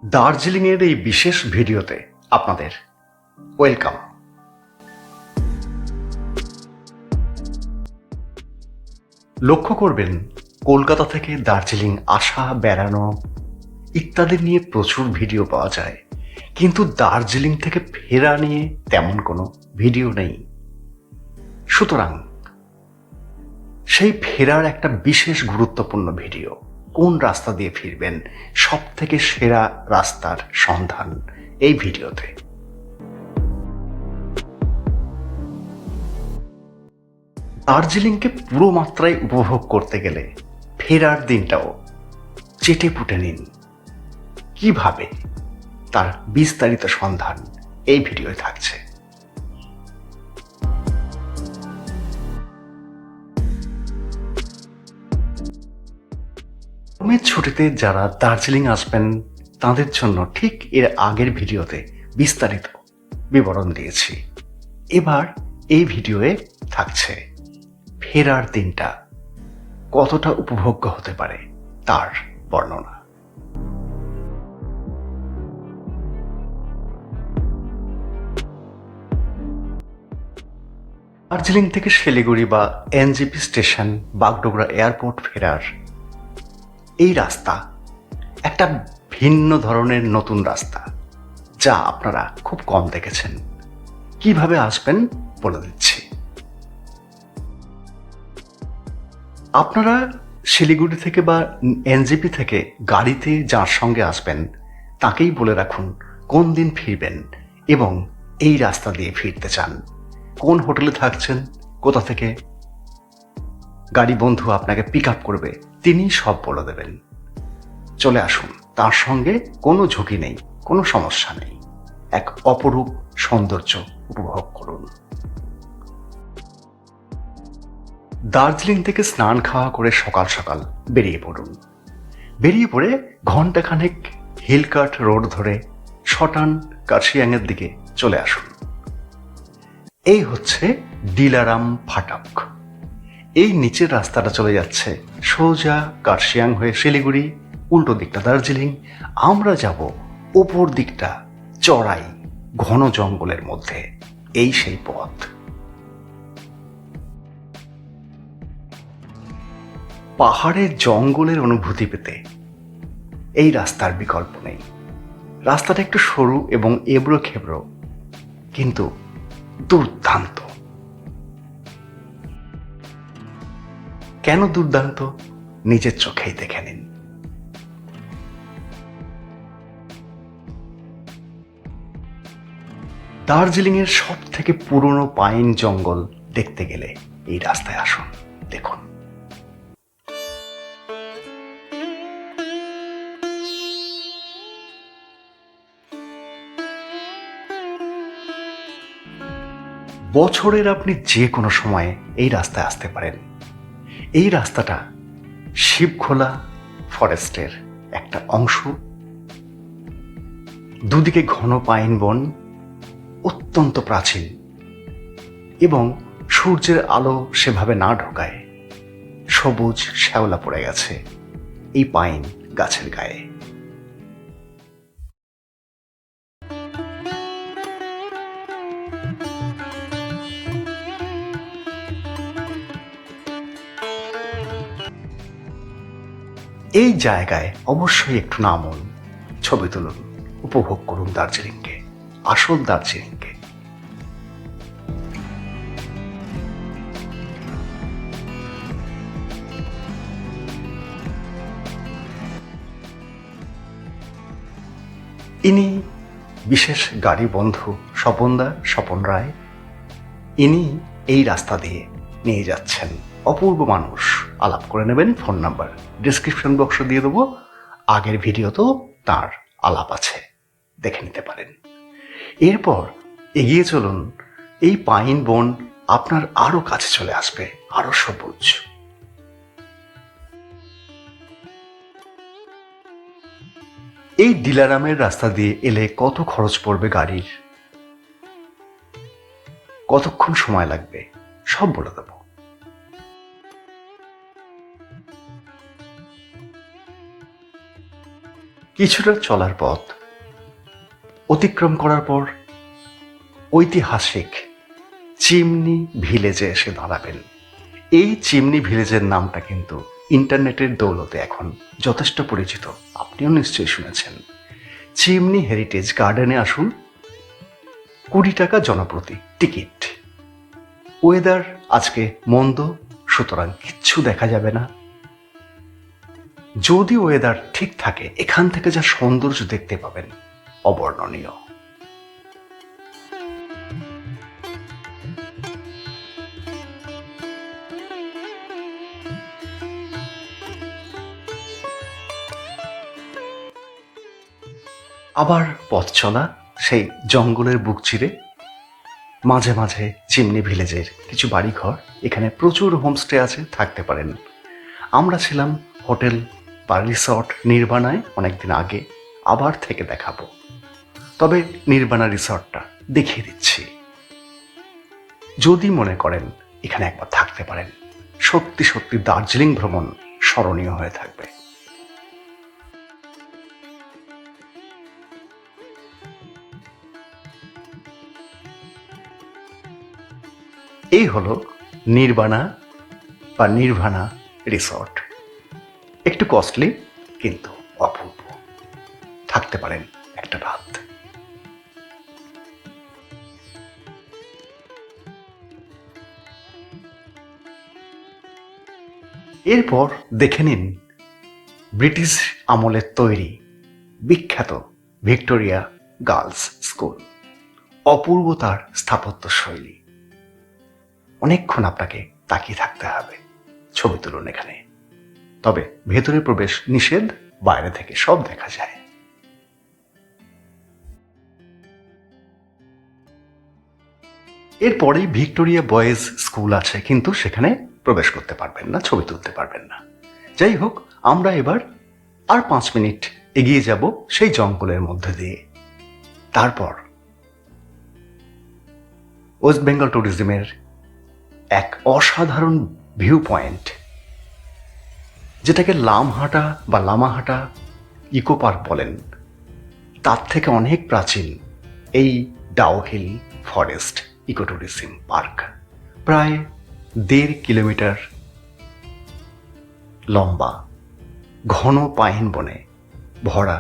দার্জিলিংয়ের এই বিশেষ ভিডিওতে আপনাদের ওয়েলকাম। লক্ষ্য করবেন, কলকাতা থেকে দার্জিলিং আসা, বেড়ানো ইত্যাদি নিয়ে প্রচুর ভিডিও পাওয়া যায়, কিন্তু দার্জিলিং থেকে ফেরা নিয়ে তেমন কোনো ভিডিও নেই। সুতরাং সেই ফেরার একটা বিশেষ গুরুত্বপূর্ণ ভিডিও, কোন রাস্তা দিয়ে ফিরবেন, সব থেকে সেরা রাস্তার সন্ধান এই ভিডিওতে। দার্জিলিংকে পুরো মাত্রায় উপভোগ করতে গেলে ফেরার দিনটাও চেটে পুটে নিন। কিভাবে, তার বিস্তারিত সন্ধান এই ভিডিওয় থাকছে। গরমের ছুটিতে যারা দার্জিলিং আসবেন তাদের জন্য ঠিক এর আগের ভিডিওতে বিস্তারিত বিবরণ দিয়েছি। এবার এই ভিডিওয়ে থাকছে ফেরার দিনটা কতটা উপভোগ্য হতে পারে তার বর্ণনা। দার্জিলিং থেকে শিলিগুড়ি বা এনজেপি স্টেশন, বাগডোগরা এয়ারপোর্ট ফেরার এই রাস্তা একটা ভিন্ন ধরনের নতুন রাস্তা, যা আপনারা খুব কম দেখেছেন। কিভাবে আসবেন বলে দিচ্ছি। আপনারা শিলিগুড়ি থেকে বা এনজেপি থেকে গাড়িতে যার সঙ্গে আসবেন তাকেই বলে রাখুন কোন দিন ফিরবেন এবং এই রাস্তা দিয়ে ফিরতে চান, কোন হোটেলে থাকছেন, কোথা থেকে গাড়ি বন্ধু আপনাকে পিক আপ করবে, তিনি সব বলে দেবেন। চলে আসুন, তার সঙ্গে কোনো ঝুঁকি নেই, কোনো সমস্যা নেই, এক অপরূপ সৌন্দর্য উপভোগ করুন। দার্জিলিং থেকে স্নান খাওয়া করে সকাল সকাল বেরিয়ে পড়ুন। বেরিয়ে পড়ে ঘন্টাখানেক হিলকাট রোড ধরে শটান কার্শিয়াংয়ের দিকে চলে আসুন। এই হচ্ছে ডিলারাম ফাটক। এই নিচের রাস্তাটা চলে যাচ্ছে সোজা কার্শিয়াং হয়ে শিলিগুড়ি, উল্টো দিকটা দার্জিলিং। আমরা যাব ওপর দিকটা চড়াই ঘন জঙ্গলের মধ্যে। এই সেই পথ। পাহাড়ের জঙ্গলের অনুভূতি পেতে এই রাস্তার বিকল্প নেই। রাস্তাটা একটু সরু এবং এবড়ো খেবড়ো, কিন্তু দুর্দান্ত। কেন দুর্দান্ত, নিজের চোখেই দেখে নিন। দার্জিলিংয়ের সব থেকে পুরনো পাইন জঙ্গল দেখতে গেলে এই রাস্তায় আসুন, দেখুন। বছরের আপনি যে কোনো সময়ে এই রাস্তায় আসতে পারেন। এই রাস্তাটা শিবখোলা ফরেস্টের একটা অংশ। দুদিকে ঘন পাইন বন, অত্যন্ত প্রাচীন এবং সূর্যের আলো সেভাবে না ঢোকায় সবুজ শ্যাওলা পড়ে গেছে এই পাইন গাছের গায়ে। এই জায়গায় অবশ্যই একটু নামুন, ছবি তুলুন, উপভোগ করুন দার্জিলিংকে, আসল দার্জিলিংকে। ইনি বিশেষ গাড়ি বন্ধু স্বপন রায়। ইনি এই রাস্তা দিয়ে নিয়ে যাচ্ছেন। অপূর্ব মানুষ, আলাপ করে নেবেন। ফোন নাম্বার ডিসক্রিপশন বক্সে দিয়ে দেবো। আগের ভিডিওতেও তার আলাপ আছে, দেখে নিতে পারেন। এরপর এগিয়ে চলুন। এই পাইন বন আপনার আরো কাছে চলে আসবে, আরো সবুজ। এই ডিলারামের রাস্তা দিয়ে এলে কত খরচ পড়বে গাড়ির, কতক্ষণ সময় লাগবে, সব বলে দেব। কিছুটা চলার পথ অতিক্রম করার পর ঐতিহাসিক চিমনি ভিলেজে এসে দাঁড়াবেন। এই চিমনি ভিলেজের নামটা কিন্তু ইন্টারনেটের দৌলতে এখন যথেষ্ট পরিচিত, আপনিও নিশ্চয়ই শুনেছেন। চিমনি হেরিটেজ গার্ডেনে আসুন, 20 টাকা জনপ্রতি টিকিট। ওয়েদার আজকে মন্দ, সুতরাং কিচ্ছু দেখা যাবে না। যদি ওয়েদার ঠিক থাকে, এখান থেকে যা সৌন্দর্য দেখতে পাবেন অবর্ণনীয়। আবার পথ চলা সেই জঙ্গলের বুক চিরে, মাঝে মাঝে চিমনি ভিলেজের কিছু বাড়িঘর, এখানে প্রচুর হোমস্টে আছে, থাকতে পারেন। আমরা ছিলাম হোটেল বা রিসর্ট নির্বাণায় অনেকদিন আগে, আবার থেকে দেখাবো। তবে নির্বাণা রিসর্টটা দেখিয়ে দিচ্ছি, যদি মনে করেন এখানে একবার থাকতে পারেন, সত্যি সত্যি দার্জিলিং ভ্রমণ স্মরণীয় হয়ে থাকবে। এই হলো নির্বাণা বা নির্ভানা রিসর্ট। একটু কস্টলি কিন্তু অপূর্ব, থাকতে পারেন একটা রাত। এরপর দেখে নিন ব্রিটিশ আমলের তৈরি বিখ্যাত ভিক্টোরিয়া গার্লস স্কুল। অপূর্ব তার স্থাপত্য শৈলী, অনেকক্ষণ আপনাকে তাকিয়ে থাকতে হবে। ছবি তুলুন এখানে, তবে ভেতরে প্রবেশ নিষেধ, বাইরে থেকে সব দেখা যায়। এরপরেই ভিক্টোরিয়া বয়েজ স্কুল আছে, কিন্তু সেখানে প্রবেশ করতে পারবেন না, ছবি তুলতে পারবেন না। যাই হোক, আমরা এবার আর 5 মিনিট এগিয়ে যাব সেই জঙ্গলের মধ্যে দিয়ে। তারপর ওয়েস্ট বেঙ্গল ট্যুরিজমের এক অসাধারণ ভিউ পয়েন্ট, যেটাকে লামহাটা বা লামাহাটা ইকো পার্ক বলেন, তার থেকে অনেক প্রাচীন এই Dowhill forest eco tourism park. প্রায় 1.5 কিলোমিটার লম্বা, ঘন পাইন বনে ভরা।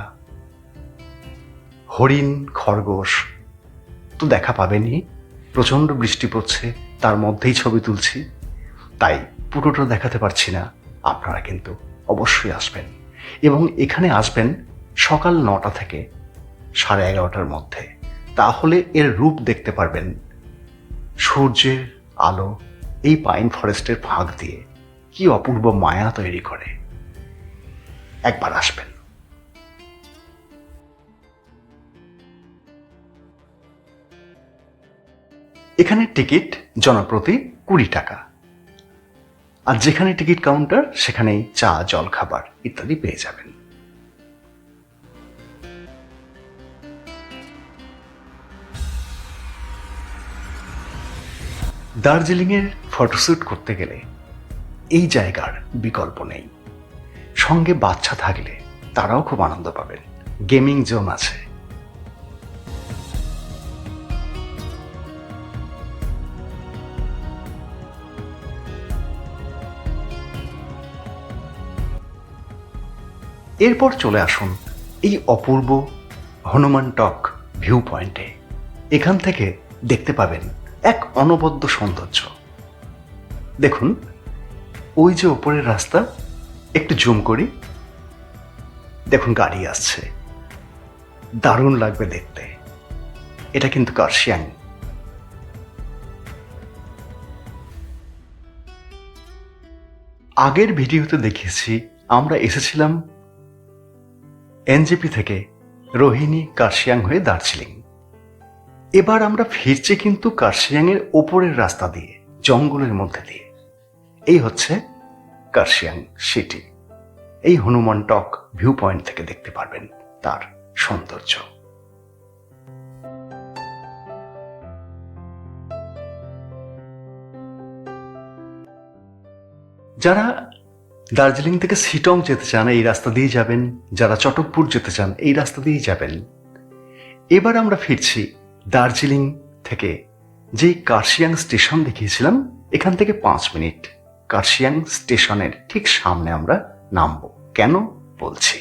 হরিণ, খরগোশ তো দেখা পাবেনই, প্রচণ্ড বৃষ্টি পড়ছে, তার মধ্যেই ছবি তুলছি, তাই পুরোটা দেখাতে পারছি না। আপনারা কিন্তু অবশ্যই আসবেন, এবং এখানে আসবেন সকাল 9টা থেকে 11:30টার মধ্যে। তাহলে এর রূপ দেখতে পারবেন। সূর্যের আলো এই পাইন ফরেস্টের ফাঁক দিয়ে কি অপূর্ব মায়া তৈরি করে। একবার আসবেন। এখানে টিকিট জনপ্রতি 20 টাকা, আর যেখানে টিকিট কাউন্টার সেখানেই চা, জল খাবার ইত্যাদি পেয়ে যাবেন। দার্জিলিংয়ের ফটোশ্যুট করতে গেলে এই জায়গার বিকল্প নেই। সঙ্গে বাচ্চা থাকলে তারাও খুব আনন্দ পাবেন। গেমিং জোন আছে। এরপর চলে আসুন এই অপূর্ব হনুমান টক ভিউ পয়েন্টে। এখান থেকে দেখতে পাবেন এক অনবদ্য সৌন্দর্য। দেখুন, ওই যে ওপরের রাস্তা, একটু জুম করি, দেখুন গাড়ি আসছে, দারুণ লাগবে দেখতে। এটা কিন্তু কার্শিয়াং। আগের ভিডিওতে দেখিয়েছি আমরা এসেছিলাম এনজেপি থেকে রোহিণী কার্শিয়াং হয়ে দার্জিলিং। এবার আমরা ফিরছি কিন্তু কার্শিয়াং এর ওপরের রাস্তা দিয়ে, জঙ্গলের মধ্যে দিয়ে। এই হচ্ছে কার্শিয়াং সিটি। এই হনুমান টক ভিউ পয়েন্ট থেকে দেখতে পারবেন তার সৌন্দর্য। যারা দার্জিলিং থেকে শিটং যেতে চান এই রাস্তা দিয়ে যাবেন, যারা চটকপুর যেতে চান এই রাস্তা দিয়েই যাবেন। এবার আমরা ফিরছি দার্জিলিং থেকে যেই কার্শিয়াং স্টেশন দেখিয়েছিলাম, এখান থেকে 5 মিনিট কার্শিয়াং স্টেশনের ঠিক সামনে আমরা নামবো। কেন বলছি,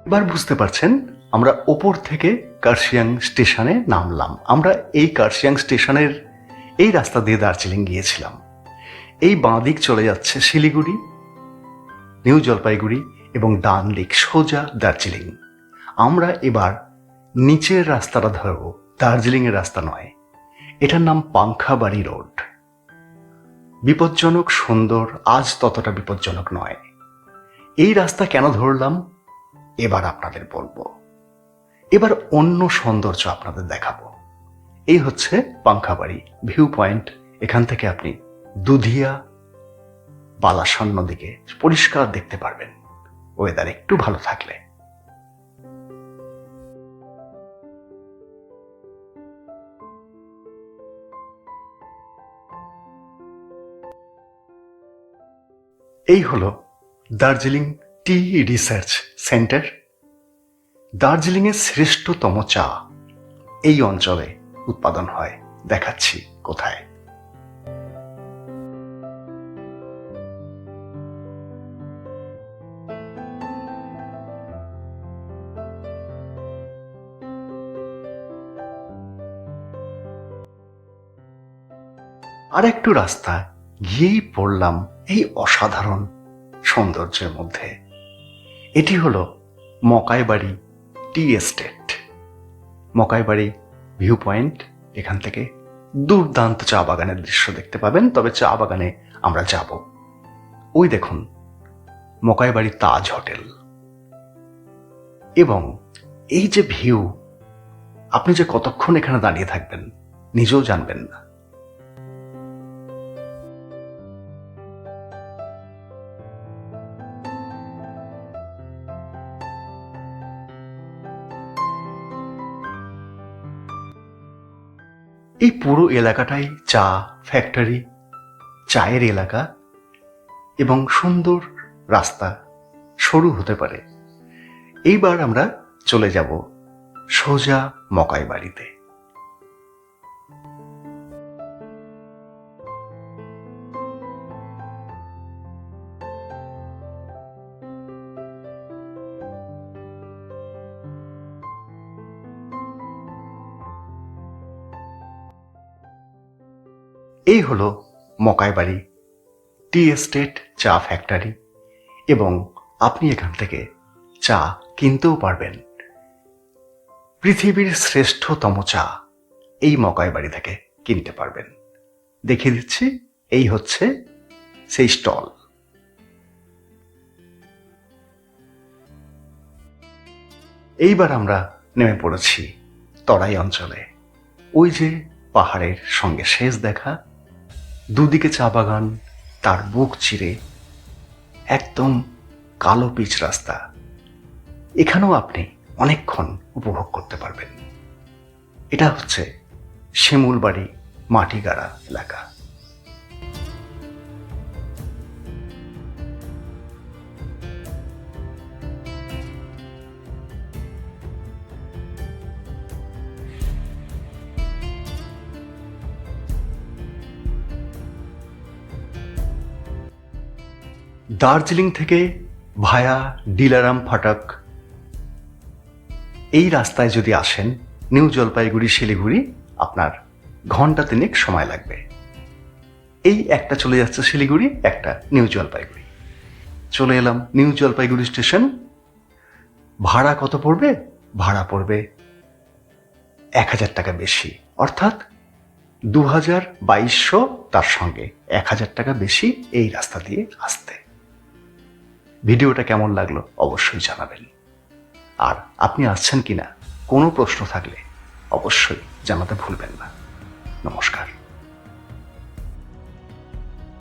এবার বুঝতে পারছেন আমরা ওপর থেকে কার্শিয়াং স্টেশনে নামলাম। আমরা এই কার্শিয়াং স্টেশনের এই রাস্তা দিয়ে দার্জিলিং গিয়েছিলাম। এই বাঁ দিক চলে যাচ্ছে শিলিগুড়ি, নিউ জলপাইগুড়ি এবং ডান দিক সোজা দার্জিলিং। আমরা এবার নিচের রাস্তাটা ধরব, দার্জিলিংয়ের রাস্তা নয়। এটার নাম পাংখাবাড়ি রোড। বিপজ্জনক, সুন্দর, আজ ততটা বিপজ্জনক নয়। এই রাস্তা কেন ধরলাম এবার আপনাদের বলবো। এবার অন্য সৌন্দর্য আপনাদের দেখাবো। এই হচ্ছে পাংখাবাড়ি ভিউ পয়েন্ট। এখান থেকে আপনি দুধিয়া, বালাসন নদীকে পরিষ্কার দেখতে পারবেন, ওয়েদার একটু ভালো থাকলে। এই হলো দার্জিলিং টি রিসার্চ সেন্টার। দার্জিলিংয়ের শ্রেষ্ঠতম চা এই অঞ্চলে উৎপাদন হয়। দেখাচ্ছি কোথায়। আর একটু রাস্তা গিয়েই পড়লাম এই অসাধারণ সৌন্দর্যের মধ্যে। এটি হলো Makaibari tea estate. Makaibari view point, এখান থেকে দুর্দান্ত চা বাগানের দৃশ্য দেখতে পাবেন। তবে চা বাগানে আমরা যাব। ওই দেখুন মকাইবাড়ি তাজ হোটেল। এবং এই যে ভিউ, আপনি যে কতক্ষণ এখানে দাঁড়িয়ে থাকবেন নিজেও জানবেন না। এই পুরো এলাকাটাই চা ফ্যাক্টরি, চায়ের এলাকা এবং সুন্দর রাস্তা, সরু হতে পারে। এইবার আমরা চলে যাব সোজা মকাইবাড়িতে। এই হলো মকাইবাড়ি টি এস্টেট, চা ফ্যাক্টরি, এবং আপনি এখান থেকে চা কিনতেও পারবেন। পৃথিবীর শ্রেষ্ঠতম চা এই মকাইবাড়ি থেকে কিনতে পারবেন। দেখিয়ে দিচ্ছি, এই হচ্ছে সেই স্টল। এইবার আমরা নেমে পড়েছি তরাই অঞ্চলে। ওই যে পাহাড়ের সঙ্গে শেষ দেখা, দুদিকে চা বাগান, তার বুক চিরে একদম কালো পিচ রাস্তা। এখানেও আপনি অনেকক্ষণ উপভোগ করতে পারবেন। এটা হচ্ছে শিমুলবাড়ি মাটিগাড়া এলাকা। দার্জিলিং থেকে ভায়া ডিলারাম ফাটাক এই রাস্তায় যদি আসেন, নিউ জলপাইগুড়ি শিলিগুড়ি, আপনার ঘন্টা 3 সময় লাগবে। এই একটা চলে যাচ্ছে শিলিগুড়ি, একটা নিউ জলপাইগুড়ি। চলে এলাম নিউ জলপাইগুড়ি স্টেশন। ভাড়া কত পড়বে? ভাড়া পড়বে 1000 টাকা বেশি, অর্থাৎ 2200, তার সঙ্গে 1000 টাকা বেশি এই রাস্তা দিয়ে আসতে। ভিডিওটা কেমন লাগলো অবশ্যই জানাবেন। আর আপনি আসছেন কিনা কোনো প্রশ্ন থাকলে অবশ্যই জানাতে ভুলবেন না। নমস্কার।